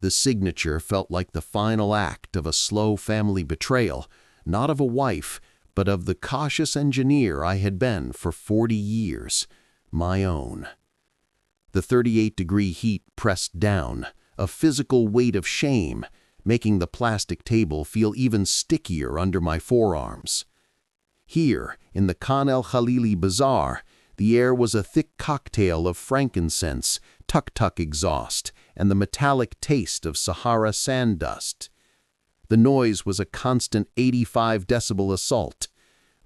The signature felt like the final act of a slow family betrayal, not of a wife, but of the cautious engineer I had been for 40 years, my own. The 38-degree heat pressed down, a physical weight of shame, making the plastic table feel even stickier under my forearms. Here, in the el-Khalili bazaar, the air was a thick cocktail of frankincense, tuk-tuk exhaust, and the metallic taste of Sahara sand dust. The noise was a constant 85-decibel assault,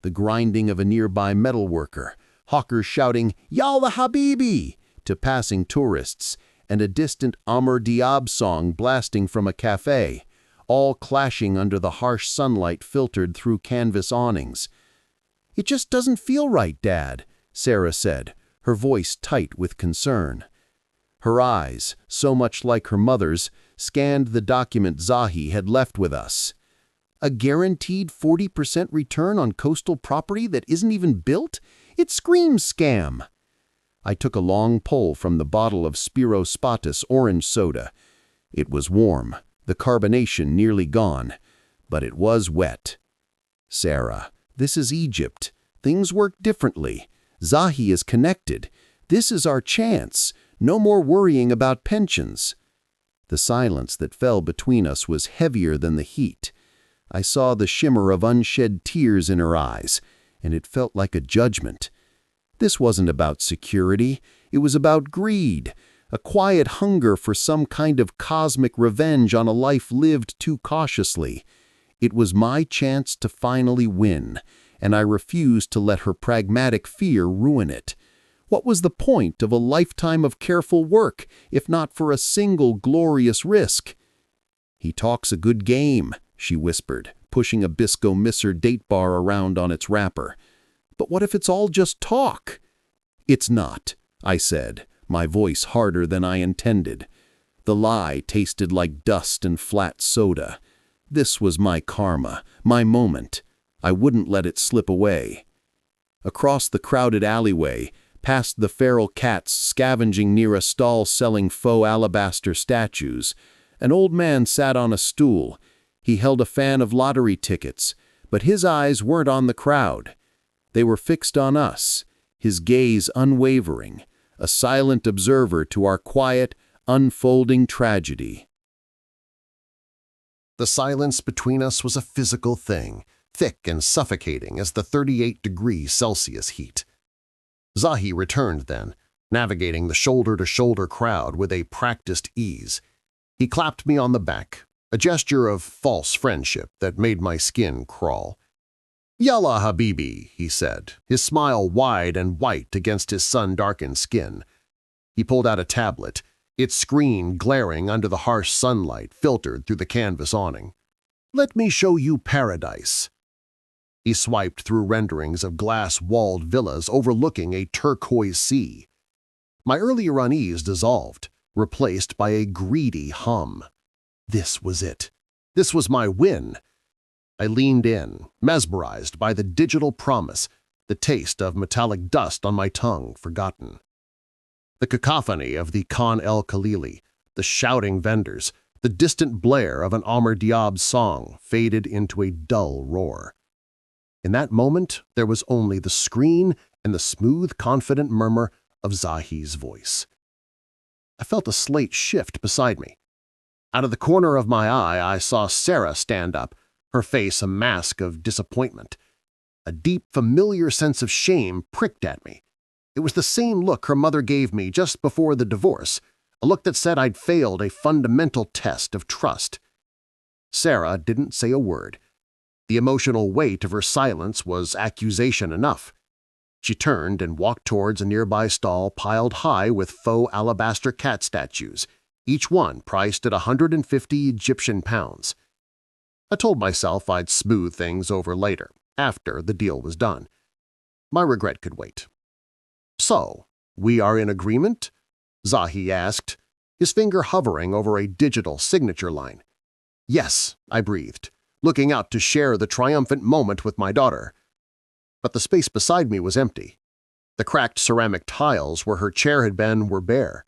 the grinding of a nearby metalworker, hawkers shouting, "Yalla Habibi!" to passing tourists, and a distant Amr Diab song blasting from a cafe, all clashing under the harsh sunlight filtered through canvas awnings. "It just doesn't feel right, Dad," Sarah said, her voice tight with concern. Her eyes, so much like her mother's, scanned the document Zahi had left with us. "A guaranteed 40% return on coastal property that isn't even built? It screams scam." I took a long pull from the bottle of Spiro Spatus orange soda. It was warm, the carbonation nearly gone, but it was wet. "Sarah, this is Egypt. Things work differently. Zahi is connected. This is our chance. No more worrying about pensions." The silence that fell between us was heavier than the heat. I saw the shimmer of unshed tears in her eyes, and it felt like a judgment. This wasn't about security. It was about greed, a quiet hunger for some kind of cosmic revenge on a life lived too cautiously. It was my chance to finally win, and I refused to let her pragmatic fear ruin it. What was the point of a lifetime of careful work, if not for a single glorious risk? "He talks a good game," she whispered, pushing a Bisco Misser date bar around on its wrapper. "But what if it's all just talk?" "It's not," I said, my voice harder than I intended. The lie tasted like dust and flat soda. This was my karma, my moment. I wouldn't let it slip away. Across the crowded alleyway, past the feral cats scavenging near a stall selling faux alabaster statues, an old man sat on a stool. He held a fan of lottery tickets, but his eyes weren't on the crowd. They were fixed on us, his gaze unwavering, a silent observer to our quiet, unfolding tragedy. The silence between us was a physical thing, thick and suffocating as the 38-degree Celsius heat. Zahi returned then, navigating the shoulder-to-shoulder crowd with a practiced ease. He clapped me on the back, a gesture of false friendship that made my skin crawl. "Yalla Habibi," he said, his smile wide and white against his sun-darkened skin. He pulled out a tablet, its screen glaring under the harsh sunlight filtered through the canvas awning. "Let me show you paradise." He swiped through renderings of glass-walled villas overlooking a turquoise sea. My earlier unease dissolved, replaced by a greedy hum. This was it. This was my win. I leaned in, mesmerized by the digital promise, the taste of metallic dust on my tongue forgotten. The cacophony of the el-Khalili, the shouting vendors, the distant blare of an Amr Diab song faded into a dull roar. In that moment, there was only the screen and the smooth, confident murmur of Zahi's voice. I felt a slight shift beside me. Out of the corner of my eye, I saw Sarah stand up, her face a mask of disappointment. A deep, familiar sense of shame pricked at me. It was the same look her mother gave me just before the divorce, a look that said I'd failed a fundamental test of trust. Sarah didn't say a word. The emotional weight of her silence was accusation enough. She turned and walked towards a nearby stall piled high with faux alabaster cat statues, each one priced at 150 Egyptian pounds. I told myself I'd smooth things over later, after the deal was done. My regret could wait. "So, we are in agreement?" Zahi asked, his finger hovering over a digital signature line. "Yes," I breathed, looking out to share the triumphant moment with my daughter. But the space beside me was empty. The cracked ceramic tiles where her chair had been were bare.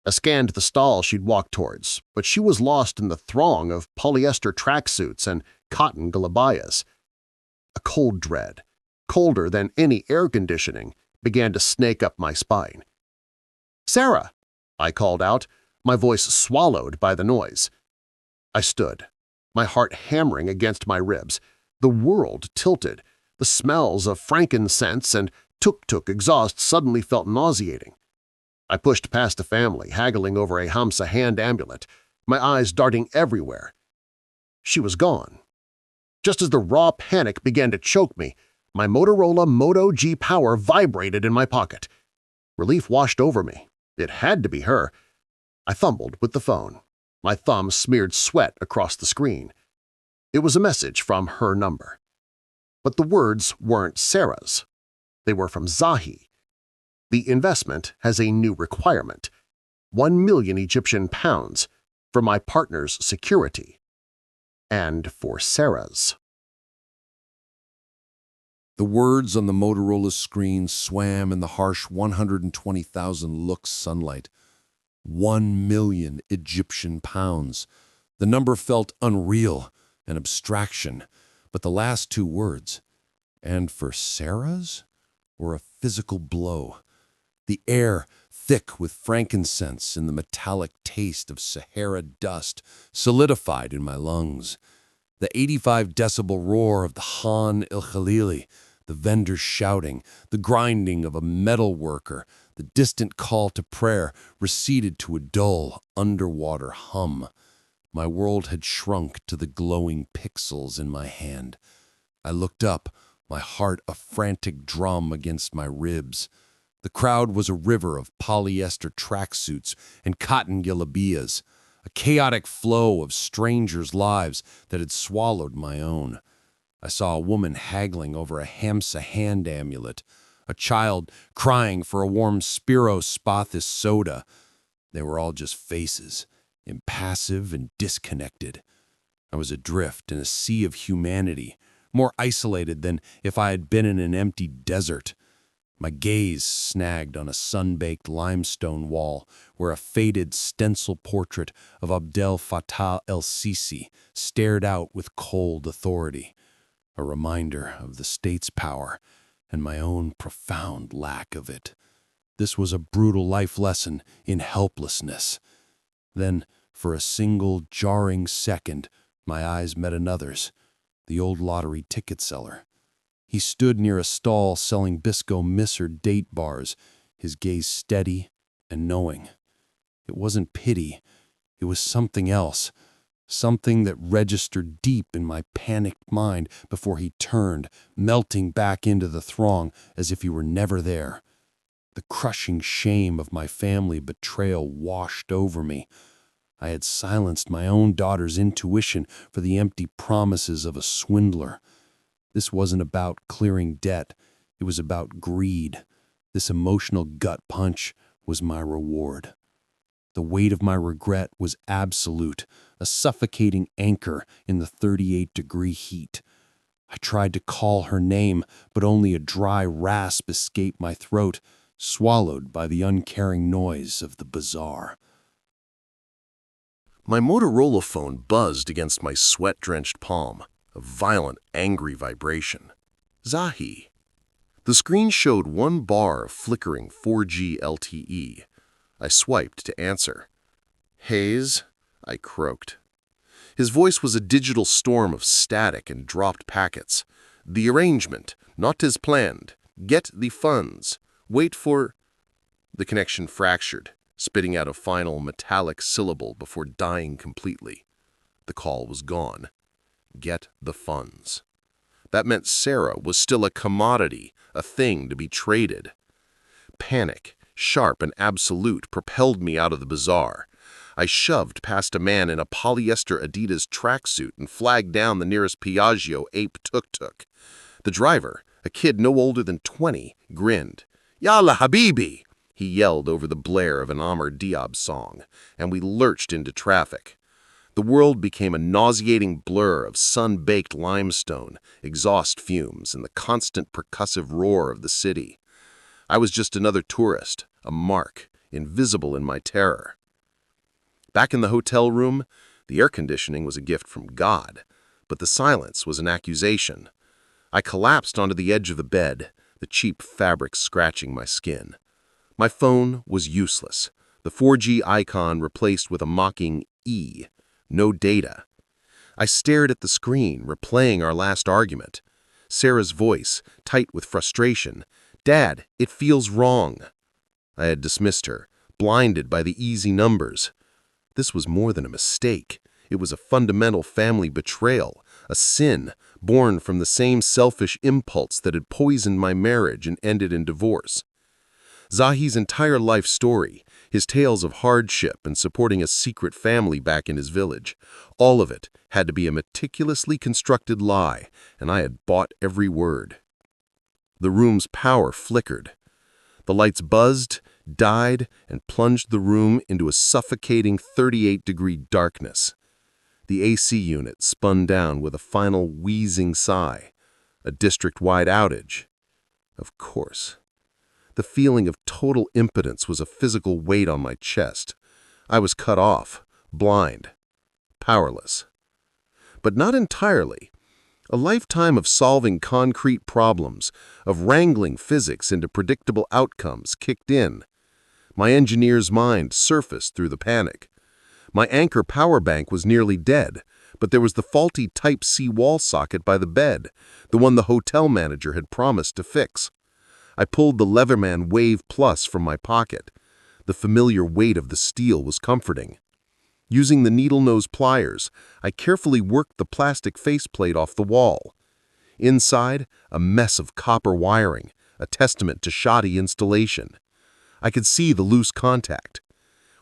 I scanned the stall she'd walked towards, but she was lost in the throng of polyester tracksuits and cotton galabayas. A cold dread, colder than any air conditioning, began to snake up my spine. "Sarah!" I called out, my voice swallowed by the noise. I stood, my heart hammering against my ribs. The world tilted. The smells of frankincense and tuk-tuk exhaust suddenly felt nauseating. I pushed past a family haggling over a Hamsa hand amulet, my eyes darting everywhere. She was gone. Just as the raw panic began to choke me, my Motorola Moto G Power vibrated in my pocket. Relief washed over me. It had to be her. I fumbled with the phone. My thumb smeared sweat across the screen. It was a message from her number. But the words weren't Sarah's. They were from Zahi. The investment has a new requirement: 1 million Egyptian pounds for my partner's security. And for Sarah's. The words on the Motorola's screen swam in the harsh 120,000 lux sunlight. 1 million Egyptian pounds. The number felt unreal, an abstraction, but the last two words, "and for Sarah's," were a physical blow. The air, thick with frankincense and the metallic taste of Sahara dust, solidified in my lungs. The 85-decibel roar of the Han el-Khalili, the vendors shouting, the grinding of a metal worker, the distant call to prayer receded to a dull, underwater hum. My world had shrunk to the glowing pixels in my hand. I looked up, my heart a frantic drum against my ribs. The crowd was a river of polyester tracksuits and cotton gilabiyas, a chaotic flow of strangers' lives that had swallowed my own. I saw a woman haggling over a Hamsa hand amulet, a child crying for a warm Spiro-Spathis soda. They were all just faces, impassive and disconnected. I was adrift in a sea of humanity, more isolated than if I had been in an empty desert. My gaze snagged on a sun-baked limestone wall where a faded stencil portrait of Abdel Fattah el-Sisi stared out with cold authority, a reminder of the state's power and my own profound lack of it. This was a brutal life lesson in helplessness. Then, for a single jarring second, my eyes met another's, the old lottery ticket seller. He stood near a stall selling Bisco Misser date bars, his gaze steady and knowing. It wasn't pity, it was something else, something that registered deep in my panicked mind before he turned, melting back into the throng as if he were never there. The crushing shame of my family betrayal washed over me. I had silenced my own daughter's intuition for the empty promises of a swindler. This wasn't about clearing debt. It was about greed. This emotional gut punch was my reward. The weight of my regret was absolute, a suffocating anchor in the 38-degree heat. I tried to call her name, but only a dry rasp escaped my throat, swallowed by the uncaring noise of the bazaar. My Motorola phone buzzed against my sweat-drenched palm, a violent, angry vibration. Zahi. The screen showed one bar of flickering 4G LTE. I swiped to answer. "Hayes?" I croaked. His voice was a digital storm of static and dropped packets. "The arrangement, not as planned. Get the funds. Wait for—" The connection fractured, spitting out a final metallic syllable before dying completely. The call was gone. Get the funds. That meant Sarah was still a commodity, a thing to be traded. Panic, sharp and absolute, propelled me out of the bazaar. I shoved past a man in a polyester Adidas tracksuit and flagged down the nearest Piaggio ape tuk-tuk. The driver, a kid no older than 20, grinned. "Yalla habibi!" he yelled over the blare of an Amr Diab song, and we lurched into traffic. The world became a nauseating blur of sun-baked limestone, exhaust fumes, and the constant percussive roar of the city. I was just another tourist, a mark, invisible in my terror. Back in the hotel room, the air conditioning was a gift from God, but the silence was an accusation. I collapsed onto the edge of the bed, the cheap fabric scratching my skin. My phone was useless, the 4G icon replaced with a mocking E. No data. I stared at the screen, replaying our last argument. Sarah's voice, tight with frustration. "Dad, it feels wrong." I had dismissed her, blinded by the easy numbers. This was more than a mistake. It was a fundamental family betrayal, a sin born from the same selfish impulse that had poisoned my marriage and ended in divorce. Zahi's entire life story, his tales of hardship and supporting a secret family back in his village, all of it had to be a meticulously constructed lie, and I had bought every word. The room's power flickered. The lights buzzed, died, and plunged the room into a suffocating 38-degree darkness. The AC unit spun down with a final wheezing sigh. A district-wide outage. Of course. The feeling of total impotence was a physical weight on my chest. I was cut off, blind, powerless. But not entirely. A lifetime of solving concrete problems, of wrangling physics into predictable outcomes kicked in. My engineer's mind surfaced through the panic. My Anchor power bank was nearly dead, but there was the faulty Type-C wall socket by the bed, the one the hotel manager had promised to fix. I pulled the Leatherman Wave Plus from my pocket. The familiar weight of the steel was comforting. Using the needle-nose pliers, I carefully worked the plastic faceplate off the wall. Inside, a mess of copper wiring, a testament to shoddy installation. I could see the loose contact.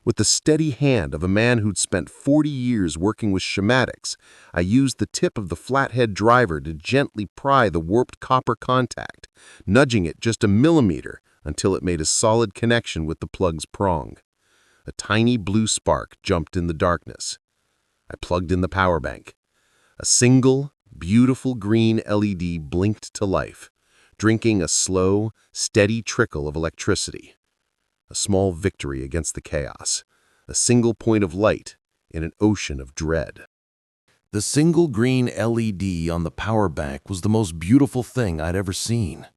With the steady hand of a man who'd spent 40 years working with schematics, I used the tip of the flathead driver to gently pry the warped copper contact, nudging it just a millimeter until it made a solid connection with the plug's prong. A tiny blue spark jumped in the darkness. I plugged in the power bank. A single, beautiful green LED blinked to life, drinking a slow, steady trickle of electricity. A small victory against the chaos. A single point of light in an ocean of dread. The single green LED on the power bank was the most beautiful thing I'd ever seen.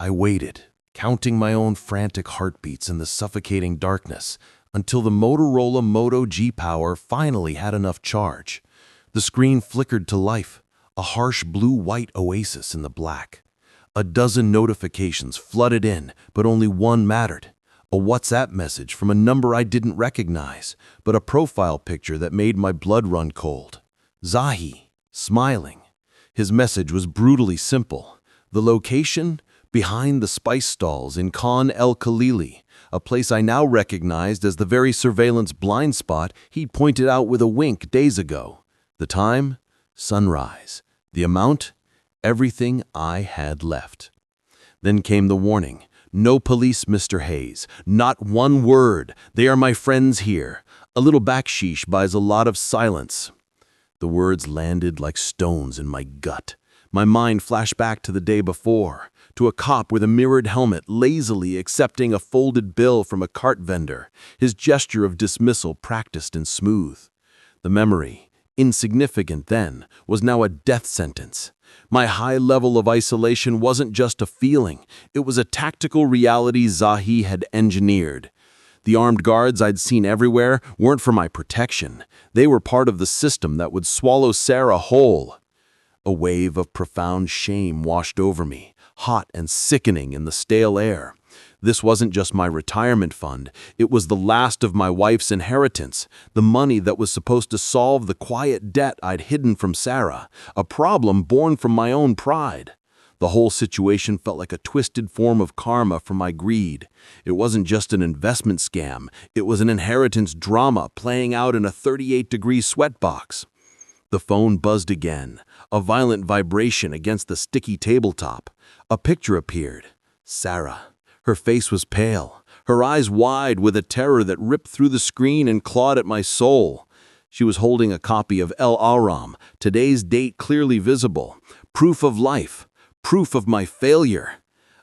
I waited, counting my own frantic heartbeats in the suffocating darkness, until the Motorola Moto G Power finally had enough charge. The screen flickered to life, a harsh blue-white oasis in the black. A dozen notifications flooded in, but only one mattered. A WhatsApp message from a number I didn't recognize, but a profile picture that made my blood run cold. Zahi, smiling. His message was brutally simple. The location? Behind the spice stalls in Khan el-Khalili, a place I now recognized as the very surveillance blind spot he'd pointed out with a wink days ago. The time? Sunrise. The amount? Everything I had left. Then came the warning. No police, Mr. Hayes. Not one word. They are my friends here. A little backsheesh buys a lot of silence. The words landed like stones in my gut. My mind flashed back to the day before, to a cop with a mirrored helmet lazily accepting a folded bill from a cart vendor, his gesture of dismissal practiced and smooth. The memory, insignificant then, was now a death sentence. My high level of isolation wasn't just a feeling, it was a tactical reality Zahi had engineered. The armed guards I'd seen everywhere weren't for my protection. They were part of the system that would swallow Sarah whole. A wave of profound shame washed over me, hot and sickening in the stale air. This wasn't just my retirement fund, it was the last of my wife's inheritance, the money that was supposed to solve the quiet debt I'd hidden from Sarah, a problem born from my own pride. The whole situation felt like a twisted form of karma for my greed. It wasn't just an investment scam, it was an inheritance drama playing out in a 38-degree sweatbox. The phone buzzed again, a violent vibration against the sticky tabletop. A picture appeared. Sarah. Her face was pale, her eyes wide with a terror that ripped through the screen and clawed at my soul. She was holding a copy of El-Aram, today's date clearly visible. Proof of life, proof of my failure.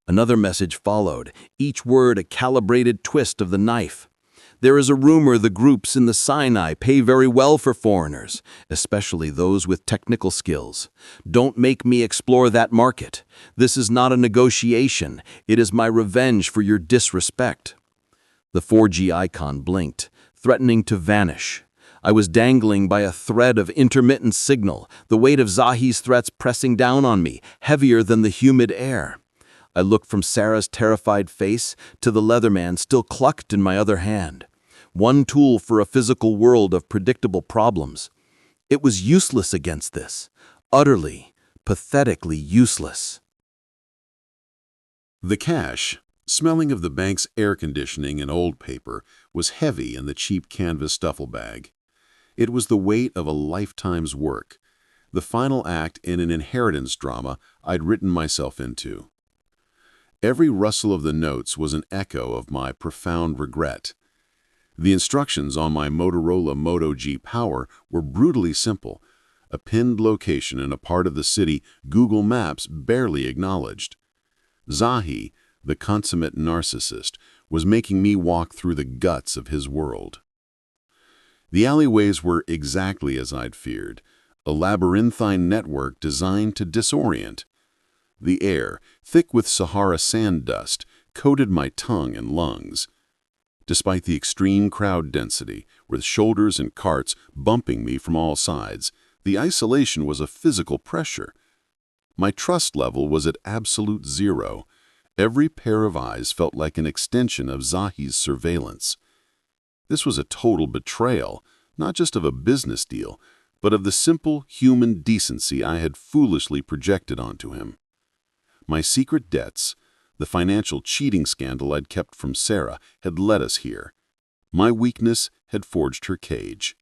Another message followed, each word a calibrated twist of the knife. There is a rumor the groups in the Sinai pay very well for foreigners, especially those with technical skills. Don't make me explore that market. This is not a negotiation. It is my revenge for your disrespect." The 4G icon blinked, threatening to vanish. I was dangling by a thread of intermittent signal, the weight of Zahi's threats pressing down on me, heavier than the humid air. I looked from Sarah's terrified face to the Leatherman still clutched in my other hand. One tool for a physical world of predictable problems. It was useless against this. Utterly, pathetically useless. The cash, smelling of the bank's air conditioning and old paper, was heavy in the cheap canvas duffel bag. It was the weight of a lifetime's work, the final act in an inheritance drama I'd written myself into. Every rustle of the notes was an echo of my profound regret. The instructions on my Motorola Moto G Power were brutally simple, a pinned location in a part of the city Google Maps barely acknowledged. Zahi, the consummate narcissist, was making me walk through the guts of his world. The alleyways were exactly as I'd feared, a labyrinthine network designed to disorient. The air, thick with Sahara sand dust, coated my tongue and lungs. Despite the extreme crowd density, with shoulders and carts bumping me from all sides, the isolation was a physical pressure. My trust level was at absolute zero. Every pair of eyes felt like an extension of Zahi's surveillance. This was a total betrayal, not just of a business deal, but of the simple human decency I had foolishly projected onto him. My secret debts, the financial cheating scandal I'd kept from Sarah, had led us here. My weakness had forged her cage.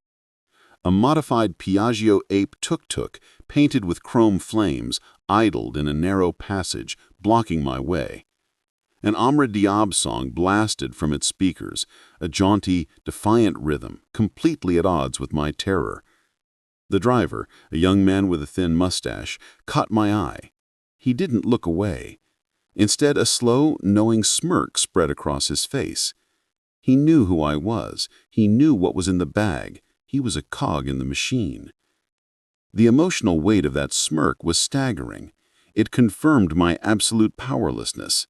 A modified Piaggio ape tuk-tuk, painted with chrome flames, idled in a narrow passage, blocking my way. An Amra Diab song blasted from its speakers, a jaunty, defiant rhythm, completely at odds with my terror. The driver, a young man with a thin mustache, caught my eye. He didn't look away. Instead, a slow, knowing smirk spread across his face. He knew who I was. He knew what was in the bag. He was a cog in the machine. The emotional weight of that smirk was staggering. It confirmed my absolute powerlessness.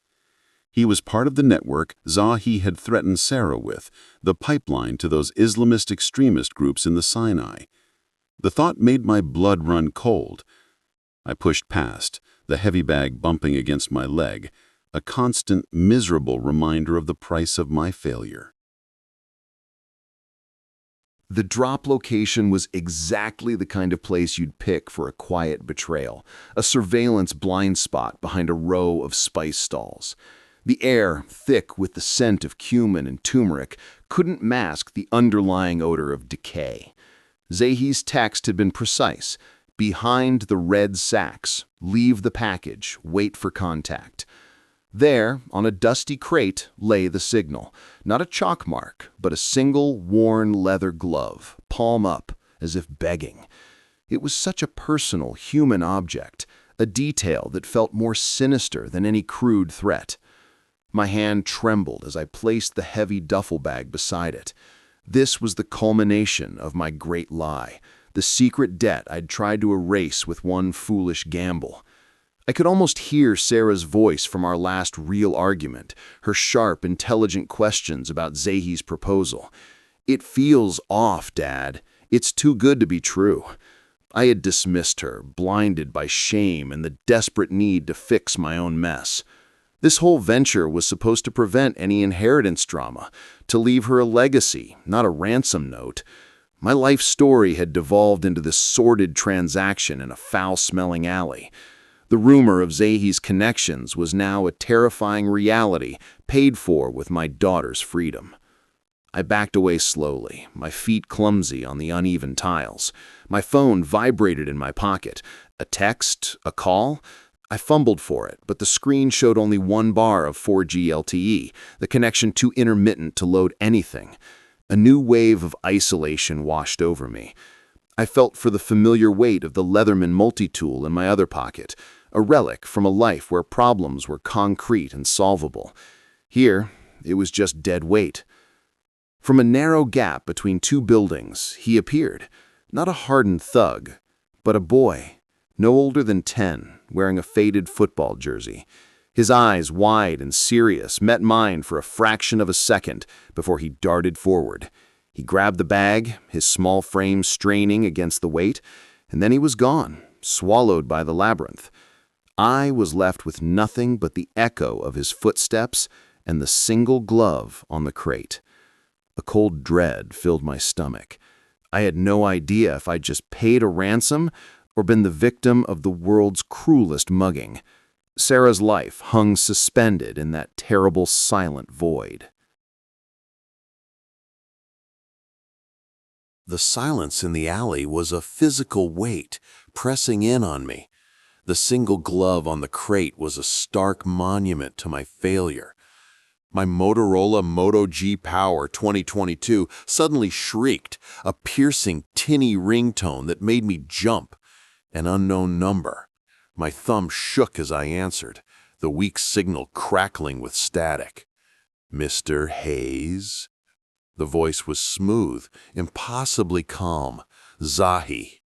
He was part of the network Zahi had threatened Sarah with, the pipeline to those Islamist extremist groups in the Sinai. The thought made my blood run cold. I pushed past, the heavy bag bumping against my leg, a constant, miserable reminder of the price of my failure. The drop location was exactly the kind of place you'd pick for a quiet betrayal, a surveillance blind spot behind a row of spice stalls. The air, thick with the scent of cumin and turmeric, couldn't mask the underlying odor of decay. Zahi's text had been precise. Behind the red sacks, leave the package, wait for contact. There, on a dusty crate, lay the signal. Not a chalk mark, but a single worn leather glove, palm up, as if begging. It was such a personal, human object, a detail that felt more sinister than any crude threat. My hand trembled as I placed the heavy duffel bag beside it. This was the culmination of my great lie, the secret debt I'd tried to erase with one foolish gamble. I could almost hear Sarah's voice from our last real argument, her sharp, intelligent questions about Zahi's proposal. "It feels off, Dad. It's too good to be true." I had dismissed her, blinded by shame and the desperate need to fix my own mess. This whole venture was supposed to prevent any inheritance drama, to leave her a legacy, not a ransom note. My life story had devolved into this sordid transaction in a foul-smelling alley. The rumor of Zahi's connections was now a terrifying reality, paid for with my daughter's freedom. I backed away slowly, my feet clumsy on the uneven tiles. My phone vibrated in my pocket. A text? A call? I fumbled for it, but the screen showed only one bar of 4G LTE, the connection too intermittent to load anything. A new wave of isolation washed over me. I felt for the familiar weight of the Leatherman multi-tool in my other pocket, a relic from a life where problems were concrete and solvable. Here, it was just dead weight. From a narrow gap between two buildings, he appeared, not a hardened thug, but a boy, no older than 10, wearing a faded football jersey. His eyes, wide and serious, met mine for a fraction of a second before he darted forward. He grabbed the bag, his small frame straining against the weight, and then he was gone, swallowed by the labyrinth. I was left with nothing but the echo of his footsteps and the single glove on the crate. A cold dread filled my stomach. I had no idea if I'd just paid a ransom or been the victim of the world's cruelest mugging. Sarah's life hung suspended in that terrible silent void. The silence in the alley was a physical weight pressing in on me. The single glove on the crate was a stark monument to my failure. My Motorola Moto G Power 2022 suddenly shrieked, a piercing, tinny ringtone that made me jump. An unknown number. My thumb shook as I answered, the weak signal crackling with static. "Mr. Hayes?" The voice was smooth, impossibly calm. "Zahi."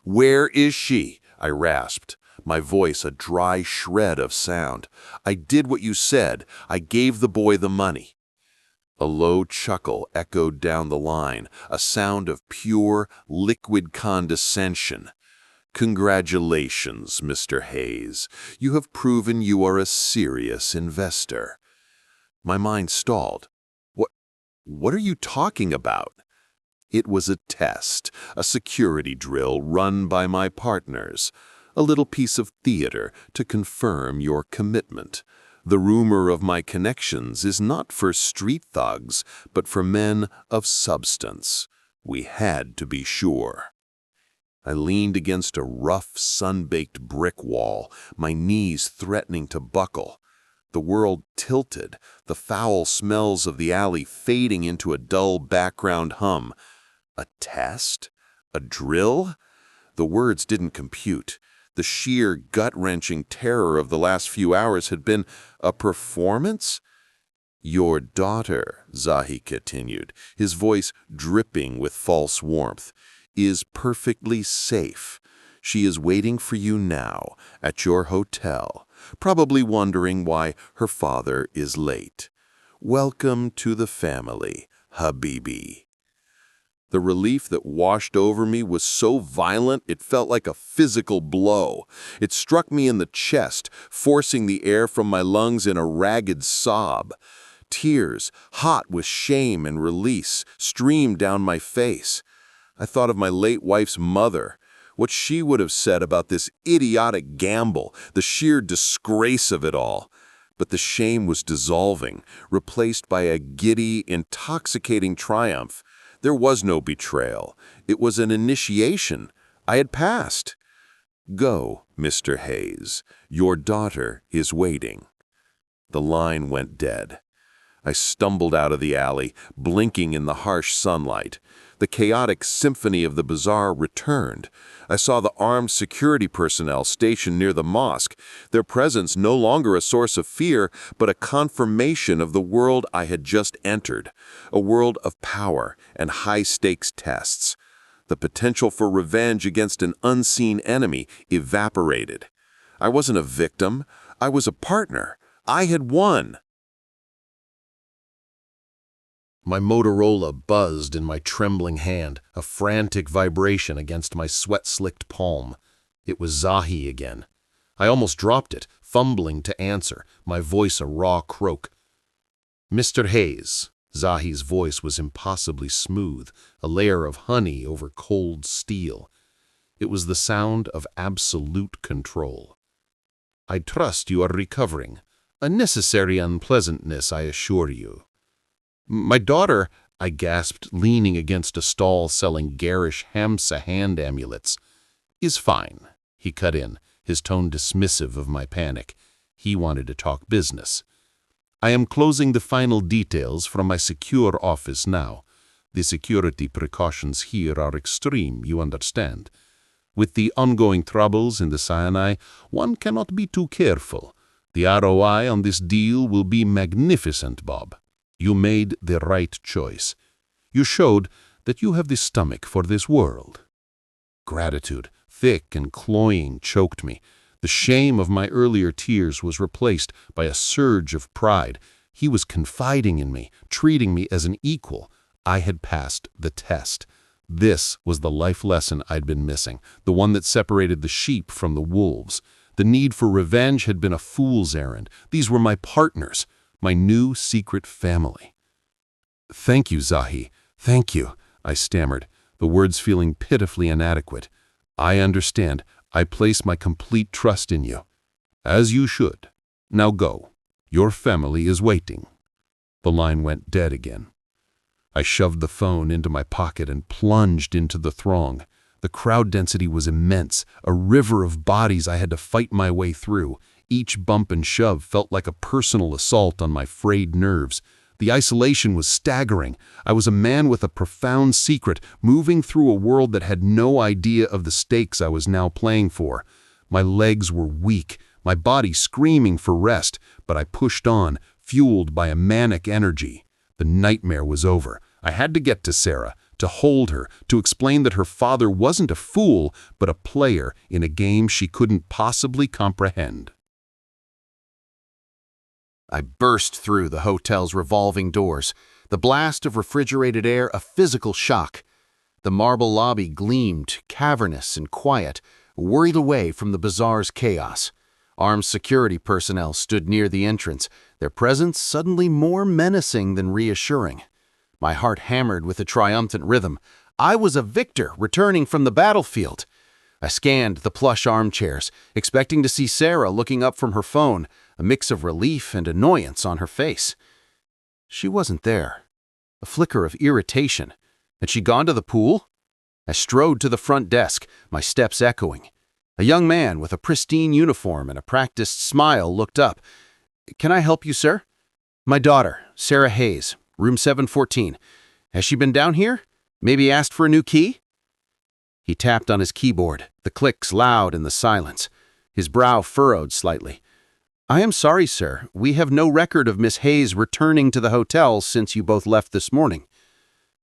"Where is she?" I rasped, my voice a dry shred of sound. "I did what you said. I gave the boy the money." A low chuckle echoed down the line, a sound of pure, liquid condescension. "Congratulations, Mr. Hayes. You have proven you are a serious investor." My mind stalled. What are you talking about? It was a test, a security drill run by my partners, a little piece of theater to confirm your commitment. The rumor of my connections is not for street thugs, but for men of substance. We had to be sure. I leaned against a rough, sun-baked brick wall, my knees threatening to buckle. The world tilted, the foul smells of the alley fading into a dull background hum. A test? A drill? The words didn't compute. The sheer, gut-wrenching terror of the last few hours had been a performance? "Your daughter," Zahi continued, his voice dripping with false warmth, "is perfectly safe. She is waiting for you now at your hotel, probably wondering why her father is late. Welcome to the family, Habibi." The relief that washed over me was so violent it felt like a physical blow. It struck me in the chest, forcing the air from my lungs in a ragged sob. Tears, hot with shame and release, streamed down my face. I thought of my late wife's mother, what she would have said about this idiotic gamble, the sheer disgrace of it all. But the shame was dissolving, replaced by a giddy, intoxicating triumph. There was no betrayal. It was an initiation. I had passed. "Go, Mr. Hayes. Your daughter is waiting." The line went dead. I stumbled out of the alley, blinking in the harsh sunlight. The chaotic symphony of the bazaar returned. I saw the armed security personnel stationed near the mosque, their presence no longer a source of fear, but a confirmation of the world I had just entered, a world of power and high-stakes tests. The potential for revenge against an unseen enemy evaporated. I wasn't a victim. I was a partner. I had won. My Motorola buzzed in my trembling hand, a frantic vibration against my sweat-slicked palm. It was Zahi again. I almost dropped it, fumbling to answer, my voice a raw croak. "Mr. Hayes." Zahi's voice was impossibly smooth, a layer of honey over cold steel. It was the sound of absolute control. "I trust you are recovering. A necessary unpleasantness, I assure you." "My daughter," I gasped, leaning against a stall selling garish Hamsa hand amulets. "Is fine," he cut in, his tone dismissive of my panic. He wanted to talk business. "I am closing the final details from my secure office now. The security precautions here are extreme, you understand. With the ongoing troubles in the Sinai, one cannot be too careful. The ROI on this deal will be magnificent, Bob. You made the right choice. You showed that you have the stomach for this world." Gratitude, thick and cloying, choked me. The shame of my earlier tears was replaced by a surge of pride. He was confiding in me, treating me as an equal. I had passed the test. This was the life lesson I'd been missing, the one that separated the sheep from the wolves. The need for revenge had been a fool's errand. These were my partners, my new secret family. "Thank you, Zahi. Thank you," I stammered, the words feeling pitifully inadequate. "I understand. I place my complete trust in you." "As you should. Now go. Your family is waiting." The line went dead again. I shoved the phone into my pocket and plunged into the throng. The crowd density was immense, a river of bodies I had to fight my way through. Each bump and shove felt like a personal assault on my frayed nerves. The isolation was staggering. I was a man with a profound secret, moving through a world that had no idea of the stakes I was now playing for. My legs were weak, my body screaming for rest, but I pushed on, fueled by a manic energy. The nightmare was over. I had to get to Sarah, to hold her, to explain that her father wasn't a fool, but a player in a game she couldn't possibly comprehend. I burst through the hotel's revolving doors, the blast of refrigerated air a physical shock. The marble lobby gleamed, cavernous and quiet, worried away from the bazaar's chaos. Armed security personnel stood near the entrance, their presence suddenly more menacing than reassuring. My heart hammered with a triumphant rhythm. I was a victor returning from the battlefield. I scanned the plush armchairs, expecting to see Sarah looking up from her phone, a mix of relief and annoyance on her face. She wasn't there. A flicker of irritation. Had she gone to the pool? I strode to the front desk, my steps echoing. A young man with a pristine uniform and a practiced smile looked up. "Can I help you, sir?" "My daughter, Sarah Hayes, room 714. Has she been down here? Maybe asked for a new key?" He tapped on his keyboard, the clicks loud in the silence. His brow furrowed slightly. "I am sorry, sir. We have no record of Miss Hayes returning to the hotel since you both left this morning."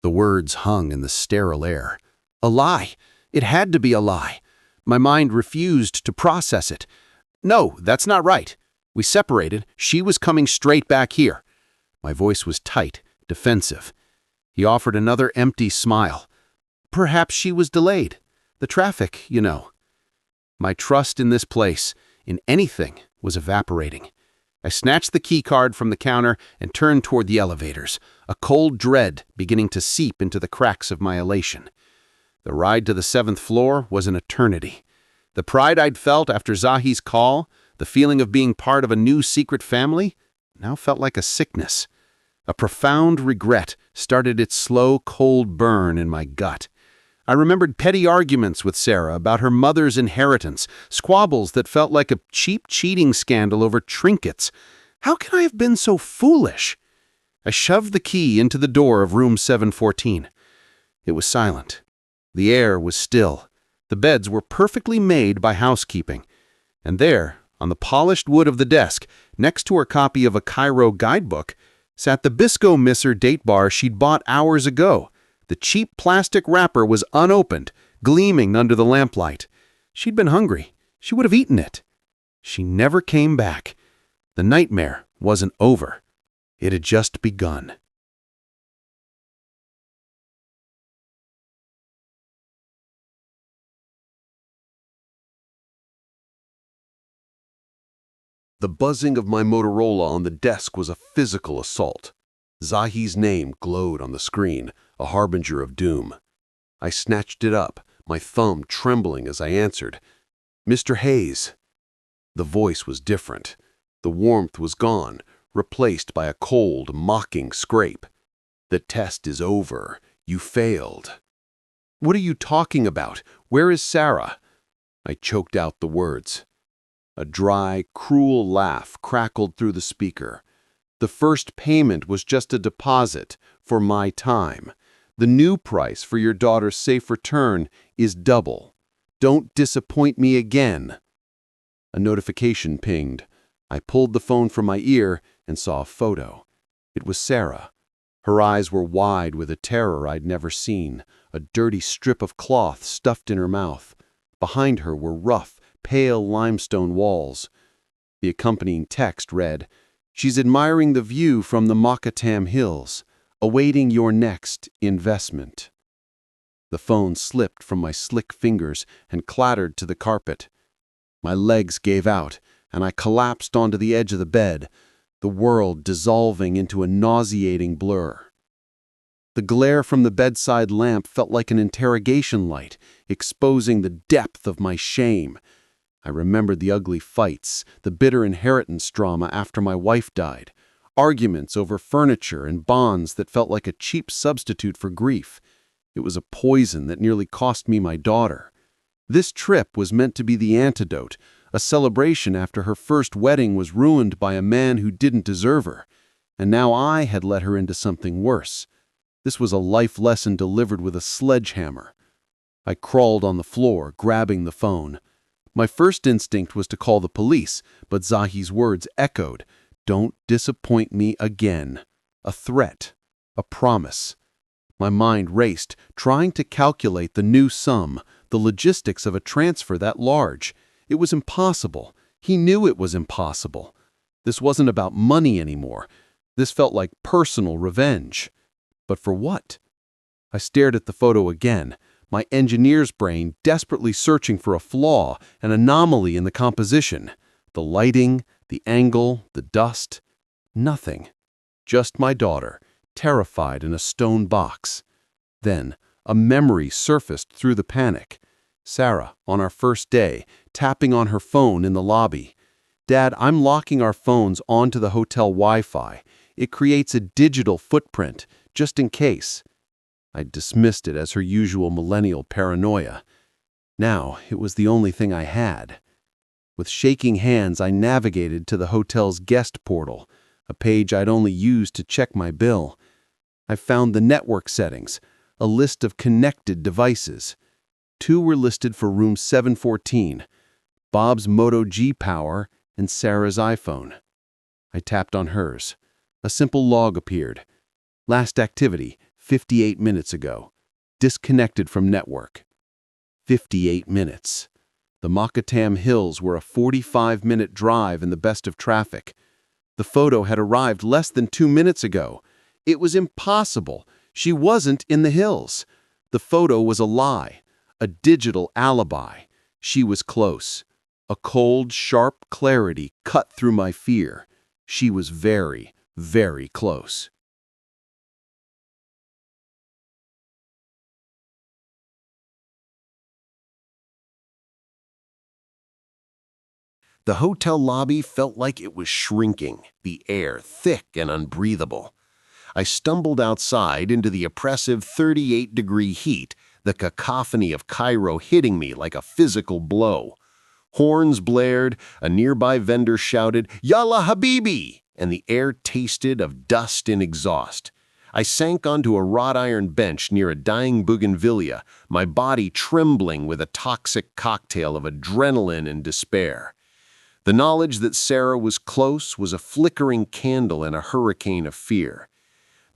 The words hung in the sterile air. A lie. It had to be a lie. My mind refused to process it. "No, that's not right. We separated. She was coming straight back here." My voice was tight, defensive. He offered another empty smile. "Perhaps she was delayed. The traffic, you know." My trust in this place, in anything, was evaporating. I snatched the key card from the counter and turned toward the elevators, a cold dread beginning to seep into the cracks of my elation. The ride to the 7th floor was an eternity. The pride I'd felt after Zahi's call, the feeling of being part of a new secret family, now felt like a sickness. A profound regret started its slow, cold burn in my gut. I remembered petty arguments with Sarah about her mother's inheritance, squabbles that felt like a cheap cheating scandal over trinkets. How can I have been so foolish? I shoved the key into the door of room 714. It was silent. The air was still. The beds were perfectly made by housekeeping. And there, on the polished wood of the desk, next to her copy of a Cairo guidebook, sat the Bisco Misser date bar she'd bought hours ago. The cheap plastic wrapper was unopened, gleaming under the lamplight. She'd been hungry. She would have eaten it. She never came back. The nightmare wasn't over. It had just begun. The buzzing of my Motorola on the desk was a physical assault. Zahi's name glowed on the screen, a harbinger of doom. I snatched it up, my thumb trembling as I answered. "Mr. Hayes." The voice was different. The warmth was gone, replaced by a cold, mocking scrape. "The test is over. You failed." "What are you talking about? Where is Sarah?" I choked out the words. A dry, cruel laugh crackled through the speaker. "The first payment was just a deposit for my time. The new price for your daughter's safe return is double. Don't disappoint me again." A notification pinged. I pulled the phone from my ear and saw a photo. It was Sarah. Her eyes were wide with a terror I'd never seen, a dirty strip of cloth stuffed in her mouth. Behind her were rough, pale limestone walls. The accompanying text read, "She's admiring the view from the Makatam Hills, awaiting your next investment." The phone slipped from my slick fingers and clattered to the carpet. My legs gave out, and I collapsed onto the edge of the bed, the world dissolving into a nauseating blur. The glare from the bedside lamp felt like an interrogation light, exposing the depth of my shame. I remembered the ugly fights, the bitter inheritance drama after my wife died, arguments over furniture and bonds that felt like a cheap substitute for grief. It was a poison that nearly cost me my daughter. This trip was meant to be the antidote, a celebration after her first wedding was ruined by a man who didn't deserve her, and now I had led her into something worse. This was a life lesson delivered with a sledgehammer. I crawled on the floor, grabbing the phone. My first instinct was to call the police, but Zahi's words echoed, "Don't disappoint me again." A threat, a promise. My mind raced, trying to calculate the new sum, the logistics of a transfer that large. It was impossible. He knew it was impossible. This wasn't about money anymore. This felt like personal revenge. But for what? I stared at the photo again, my engineer's brain desperately searching for a flaw, an anomaly in the composition. The lighting, the angle, the dust. Nothing. Just my daughter, terrified in a stone box. Then, a memory surfaced through the panic. Sarah, on our first day, tapping on her phone in the lobby. "Dad, I'm locking our phones onto the hotel Wi-Fi. It creates a digital footprint, just in case." I dismissed it as her usual millennial paranoia. Now, it was the only thing I had. With shaking hands, I navigated to the hotel's guest portal, a page I'd only used to check my bill. I found the network settings, a list of connected devices. 2 were listed for room 714, Bob's Moto G Power and Sarah's iPhone. I tapped on hers. A simple log appeared. Last activity, 58 minutes ago. Disconnected from network. 58 minutes. The Makatam Hills were a 45-minute drive in the best of traffic. The photo had arrived less than 2 minutes ago. It was impossible. She wasn't in the hills. The photo was a lie, a digital alibi. She was close. A cold, sharp clarity cut through my fear. She was very, very close. The hotel lobby felt like it was shrinking, the air thick and unbreathable. I stumbled outside into the oppressive 38-degree heat, the cacophony of Cairo hitting me like a physical blow. Horns blared, a nearby vendor shouted, "Yalla Habibi!" and the air tasted of dust and exhaust. I sank onto a wrought iron bench near a dying bougainvillea, my body trembling with a toxic cocktail of adrenaline and despair. The knowledge that Sarah was close was a flickering candle in a hurricane of fear.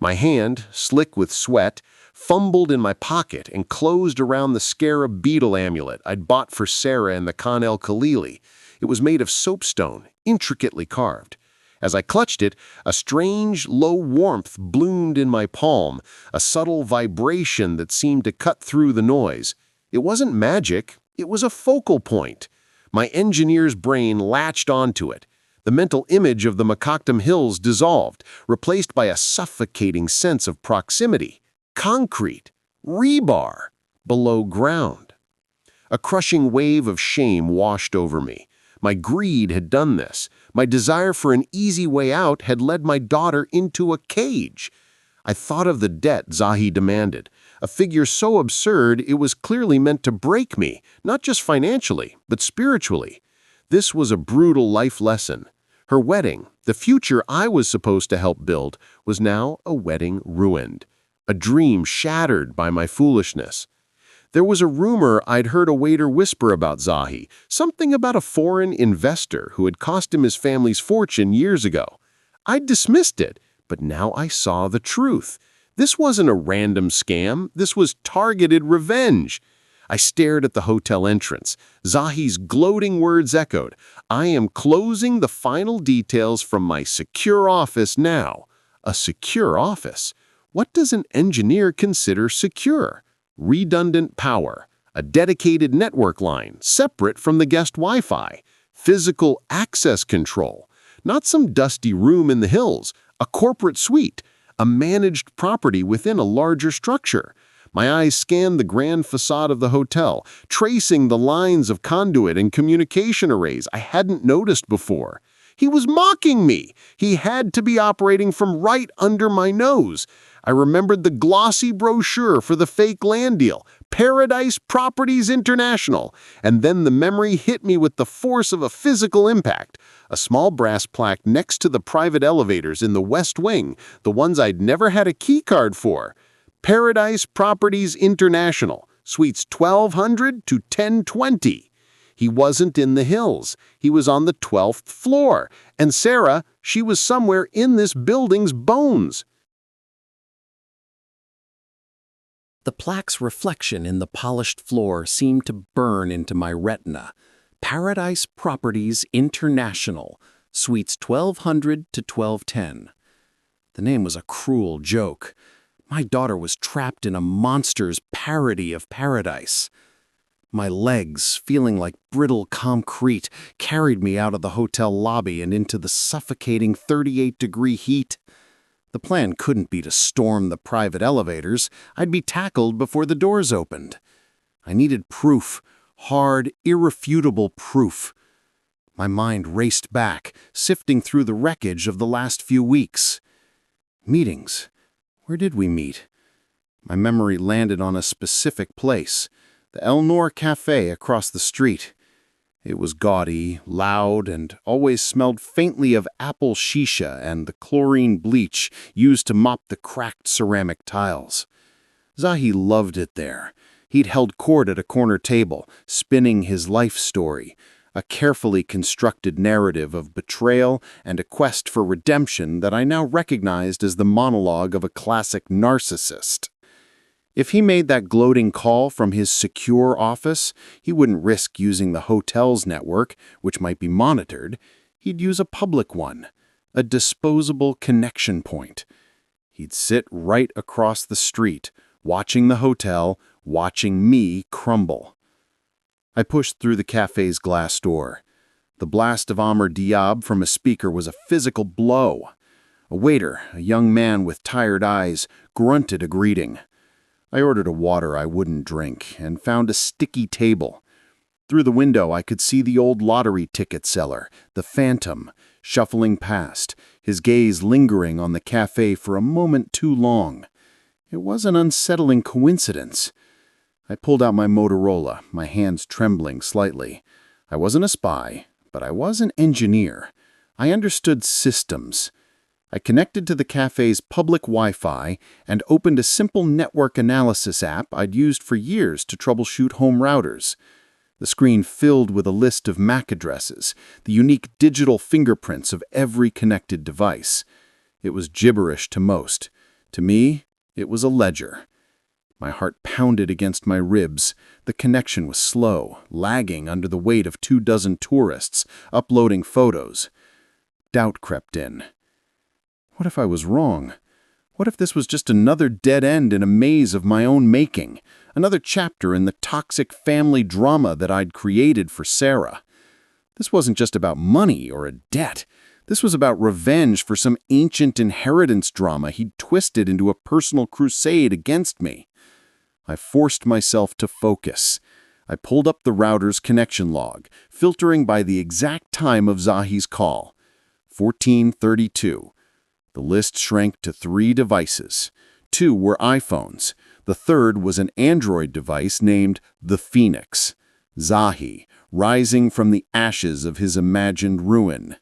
My hand, slick with sweat, fumbled in my pocket and closed around the scarab beetle amulet I'd bought for Sarah in the Khan el-Khalili. It was made of soapstone, intricately carved. As I clutched it, a strange, low warmth bloomed in my palm, a subtle vibration that seemed to cut through the noise. It wasn't magic, it was a focal point. My engineer's brain latched onto it. The mental image of the Makatam Hills dissolved, replaced by a suffocating sense of proximity. Concrete, rebar, below ground. A crushing wave of shame washed over me. My greed had done this. My desire for an easy way out had led my daughter into a cage. I thought of the debt Zahi demanded, a figure so absurd it was clearly meant to break me, not just financially, but spiritually. This was a brutal life lesson. Her wedding, the future I was supposed to help build, was now a wedding ruined, a dream shattered by my foolishness. There was a rumor I'd heard a waiter whisper about Zahi, something about a foreign investor who had cost him his family's fortune years ago. I'd dismissed it, But now I saw the truth. This wasn't a random scam. This was targeted revenge. I stared at the hotel entrance. Zahi's gloating words echoed. I am closing the final details from my secure office now. A secure office? What does an engineer consider secure? Redundant power, a dedicated network line separate from the guest Wi-Fi, physical access control, not some dusty room in the hills, a corporate suite, a managed property within a larger structure. My eyes scanned the grand facade of the hotel, tracing the lines of conduit and communication arrays I hadn't noticed before. He was mocking me. He had to be operating from right under my nose. I remembered the glossy brochure for the fake land deal, Paradise Properties International, and then the memory hit me with the force of a physical impact. A small brass plaque next to the private elevators in the West Wing, the ones I'd never had a key card for. Paradise Properties International, suites 1200 to 1020. He wasn't in the hills. He was on the 12th floor. And Sarah, she was somewhere in this building's bones. The plaque's reflection in the polished floor seemed to burn into my retina. Paradise Properties International, suites 1200 to 1210. The name was a cruel joke. My daughter was trapped in a monster's parody of paradise. My legs, feeling like brittle concrete, carried me out of the hotel lobby and into the suffocating 38-degree heat. The plan couldn't be to storm the private elevators. I'd be tackled before the doors opened. I needed proof, hard, irrefutable proof. My mind raced back, sifting through the wreckage of the last few weeks. Meetings. Where did we meet? My memory landed on a specific place, the El Noor Cafe across the street. It was gaudy, loud, and always smelled faintly of apple shisha and the chlorine bleach used to mop the cracked ceramic tiles. Zahi loved it there. He'd held court at a corner table, spinning his life story, a carefully constructed narrative of betrayal and a quest for redemption that I now recognized as the monologue of a classic narcissist. If he made that gloating call from his secure office, he wouldn't risk using the hotel's network, which might be monitored. He'd use a public one, a disposable connection point. He'd sit right across the street, watching the hotel, watching me crumble. I pushed through the cafe's glass door. The blast of Amr Diab from a speaker was a physical blow. A waiter, a young man with tired eyes, grunted a greeting. I ordered a water I wouldn't drink and found a sticky table. Through the window, I could see the old lottery ticket seller, the Phantom, shuffling past, his gaze lingering on the cafe for a moment too long. It was an unsettling coincidence. I pulled out my Motorola, my hands trembling slightly. I wasn't a spy, but I was an engineer. I understood systems. I connected to the cafe's public Wi-Fi and opened a simple network analysis app I'd used for years to troubleshoot home routers. The screen filled with a list of MAC addresses, the unique digital fingerprints of every connected device. It was gibberish to most. To me, it was a ledger. My heart pounded against my ribs. The connection was slow, lagging under the weight of 24 tourists uploading photos. Doubt crept in. What if I was wrong? What if this was just another dead end in a maze of my own making? Another chapter in the toxic family drama that I'd created for Sarah? This wasn't just about money or a debt. This was about revenge for some ancient inheritance drama he'd twisted into a personal crusade against me. I forced myself to focus. I pulled up the router's connection log, filtering by the exact time of Zahi's call. 14:32. The list shrank to 3 devices. 2 were iPhones. The third was an Android device named the Phoenix. Zahi, rising from the ashes of his imagined ruin.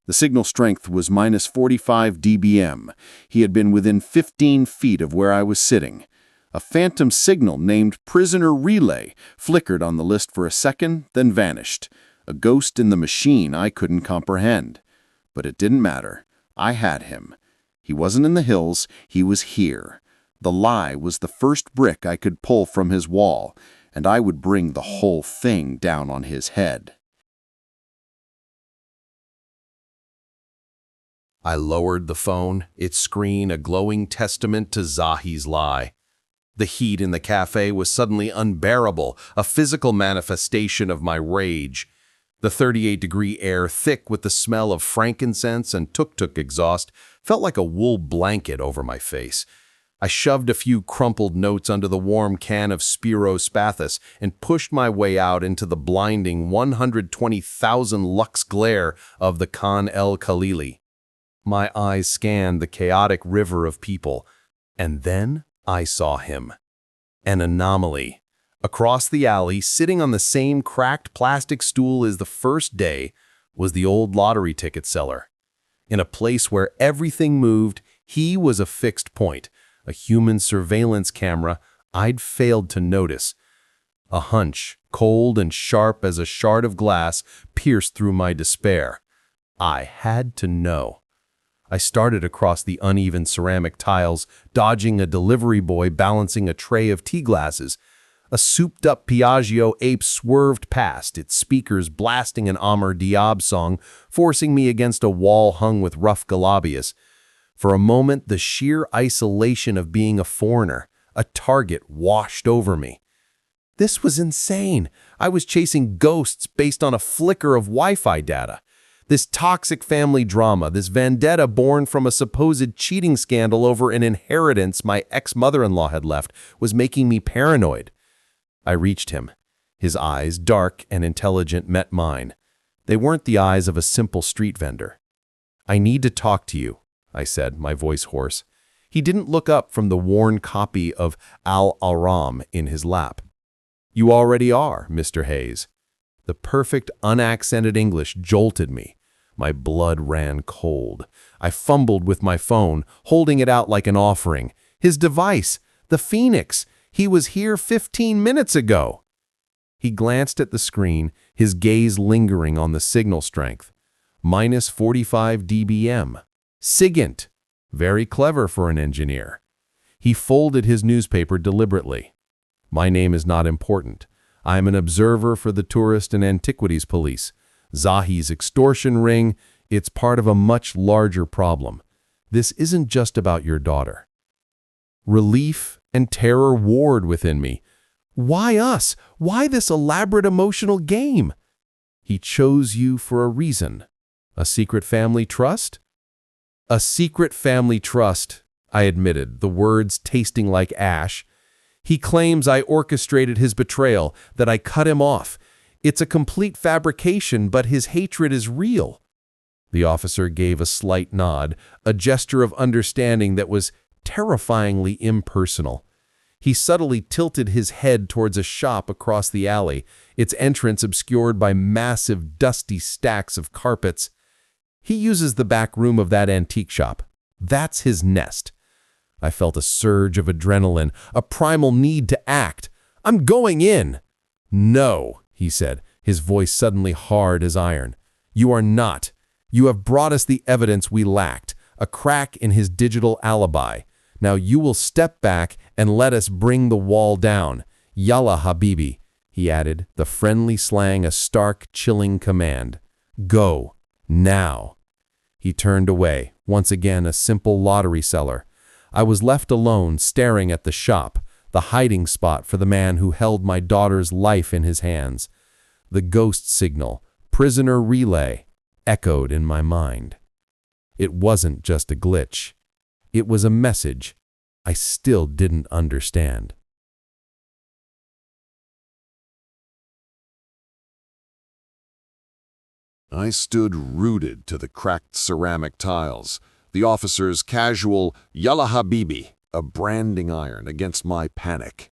The signal strength was minus 45 dBm. He had been within 15 feet of where I was sitting. A phantom signal named Prisoner Relay flickered on the list for a second, then vanished. A ghost in the machine I couldn't comprehend. But it didn't matter. I had him. He wasn't in the hills, he was here. The lie was the first brick I could pull from his wall, and I would bring the whole thing down on his head. I lowered the phone, its screen a glowing testament to Zahi's lie. The heat in the cafe was suddenly unbearable, a physical manifestation of my rage. The 38-degree air, thick with the smell of frankincense and tuk-tuk exhaust, felt like a wool blanket over my face. I shoved a few crumpled notes under the warm can of Spiro Spathis and pushed my way out into the blinding 120,000 lux glare of the Khan el-Khalili. My eyes scanned the chaotic river of people, and then I saw him. An anomaly. Across the alley, sitting on the same cracked plastic stool as the first day, was the old lottery ticket seller. In a place where everything moved, he was a fixed point, a human surveillance camera I'd failed to notice. A hunch, cold and sharp as a shard of glass, pierced through my despair. I had to know. I started across the uneven ceramic tiles, dodging a delivery boy balancing a tray of tea glasses. A souped-up Piaggio ape swerved past, its speakers blasting an Amr Diab song, forcing me against a wall hung with rough galabias. For a moment, the sheer isolation of being a foreigner, a target, washed over me. This was insane. I was chasing ghosts based on a flicker of Wi-Fi data. This toxic family drama, this vendetta born from a supposed cheating scandal over an inheritance my ex-mother-in-law had left, was making me paranoid. I reached him. His eyes, dark and intelligent, met mine. They weren't the eyes of a simple street vendor. "I need to talk to you," I said, my voice hoarse. He didn't look up from the worn copy of Al-Aram in his lap. "You already are, Mr. Hayes." The perfect, unaccented English jolted me. My blood ran cold. I fumbled with my phone, holding it out like an offering. His device, the Phoenix. He was here 15 minutes ago. He glanced at the screen, his gaze lingering on the signal strength. Minus 45 dBm. SIGINT. Very clever for an engineer. He folded his newspaper deliberately. "My name is not important. I am an observer for the Tourist and Antiquities Police. Zahi's extortion ring, it's part of a much larger problem. This isn't just about your daughter." Relief and terror warred within me. Why us? Why this elaborate emotional game? "He chose you for a reason. A secret family trust?" "A secret family trust," I admitted, the words tasting like ash. "He claims I orchestrated his betrayal, that I cut him off. It's a complete fabrication, but his hatred is real." The officer gave a slight nod, a gesture of understanding that was terrifyingly impersonal. He subtly tilted his head towards a shop across the alley, its entrance obscured by massive, dusty stacks of carpets. "He uses the back room of that antique shop. That's his nest." I felt a surge of adrenaline, a primal need to act. "I'm going in." "No," he said, his voice suddenly hard as iron. "You are not. You have brought us the evidence we lacked, a crack in his digital alibi. Now you will step back and let us bring the wall down. Yalla habibi," he added, the friendly slang a stark, chilling command. "Go. Now." He turned away, once again a simple lottery seller. I was left alone, staring at the shop, the hiding spot for the man who held my daughter's life in his hands. The ghost signal, prisoner relay, echoed in my mind. It wasn't just a glitch. It was a message I still didn't understand. I stood rooted to the cracked ceramic tiles, the officer's casual "Yalla Habibi," a branding iron against my panic.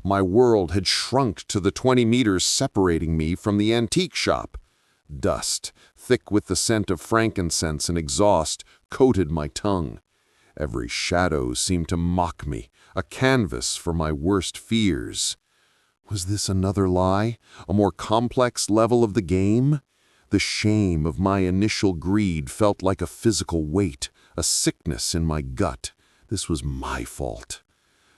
My world had shrunk to the 20 meters separating me from the antique shop. Dust, thick with the scent of frankincense and exhaust, coated my tongue. Every shadow seemed to mock me, a canvas for my worst fears. Was this another lie, a more complex level of the game? The shame of my initial greed felt like a physical weight, a sickness in my gut. This was my fault.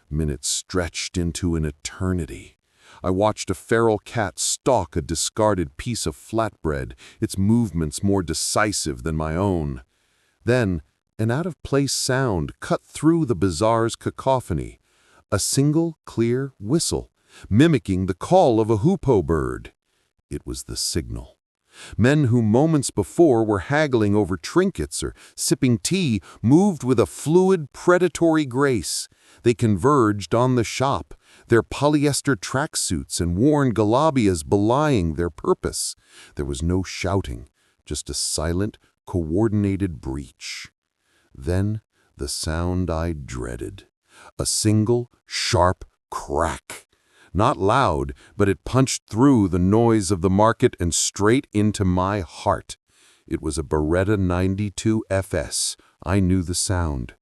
Minutes stretched into an eternity. I watched a feral cat stalk a discarded piece of flatbread, its movements more decisive than my own. Then, an out-of-place sound cut through the bazaar's cacophony. A single, clear whistle, mimicking the call of a hoopoe bird. It was the signal. Men who moments before were haggling over trinkets or sipping tea moved with a fluid, predatory grace. They converged on the shop, their polyester tracksuits and worn galabias belying their purpose. There was no shouting, just a silent, coordinated breach. Then the sound I dreaded. A single, sharp crack. Not loud, but it punched through the noise of the market and straight into my heart. It was a Beretta 92 FS. I knew the sound.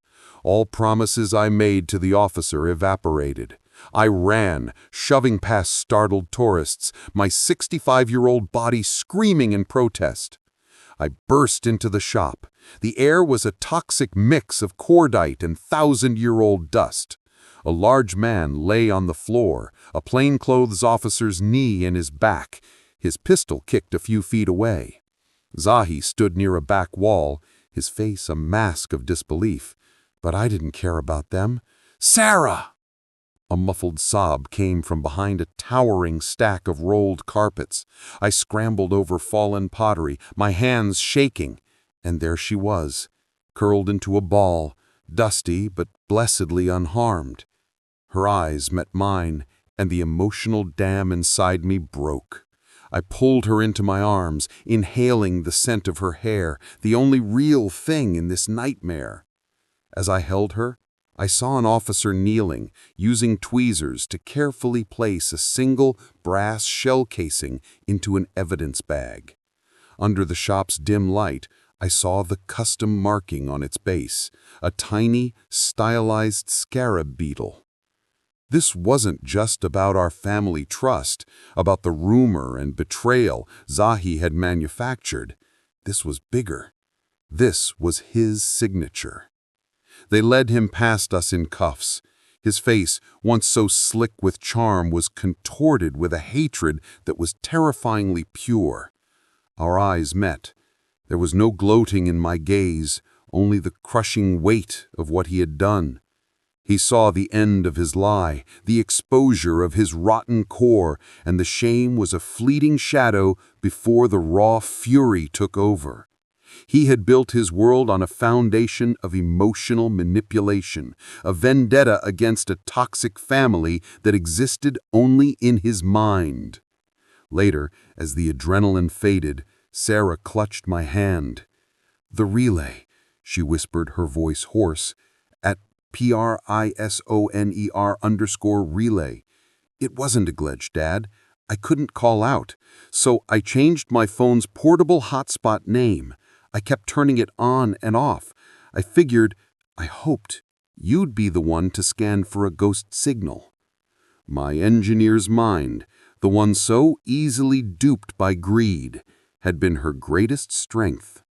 All promises I made to the officer evaporated. I ran, shoving past startled tourists, my 65-year-old body screaming in protest. I burst into the shop. The air was a toxic mix of cordite and thousand-year-old dust. A large man lay on the floor, a plainclothes officer's knee in his back, his pistol kicked a few feet away. Zahi stood near a back wall, his face a mask of disbelief. But I didn't care about them. "Sarah!" A muffled sob came from behind a towering stack of rolled carpets. I scrambled over fallen pottery, my hands shaking, and there she was, curled into a ball, dusty but blessedly unharmed. Her eyes met mine, and the emotional dam inside me broke. I pulled her into my arms, inhaling the scent of her hair, the only real thing in this nightmare. As I held her, I saw an officer kneeling, using tweezers to carefully place a single brass shell casing into an evidence bag. Under the shop's dim light, I saw the custom marking on its base, a tiny, stylized scarab beetle. This wasn't just about our family trust, about the rumor and betrayal Zahi had manufactured. This was bigger. This was his signature. They led him past us in cuffs. His face, once so slick with charm, was contorted with a hatred that was terrifyingly pure. Our eyes met. There was no gloating in my gaze, only the crushing weight of what he had done. He saw the end of his lie, the exposure of his rotten core, and the shame was a fleeting shadow before the raw fury took over. He had built his world on a foundation of emotional manipulation, a vendetta against a toxic family that existed only in his mind. Later, as the adrenaline faded, Sarah clutched my hand. "The relay," she whispered, her voice hoarse, "at prisoner_relay. It wasn't a glitch, Dad. I couldn't call out, so I changed my phone's portable hotspot name. I kept turning it on and off. I hoped, you'd be the one to scan for a ghost signal." My engineer's mind, the one so easily duped by greed, had been her greatest strength.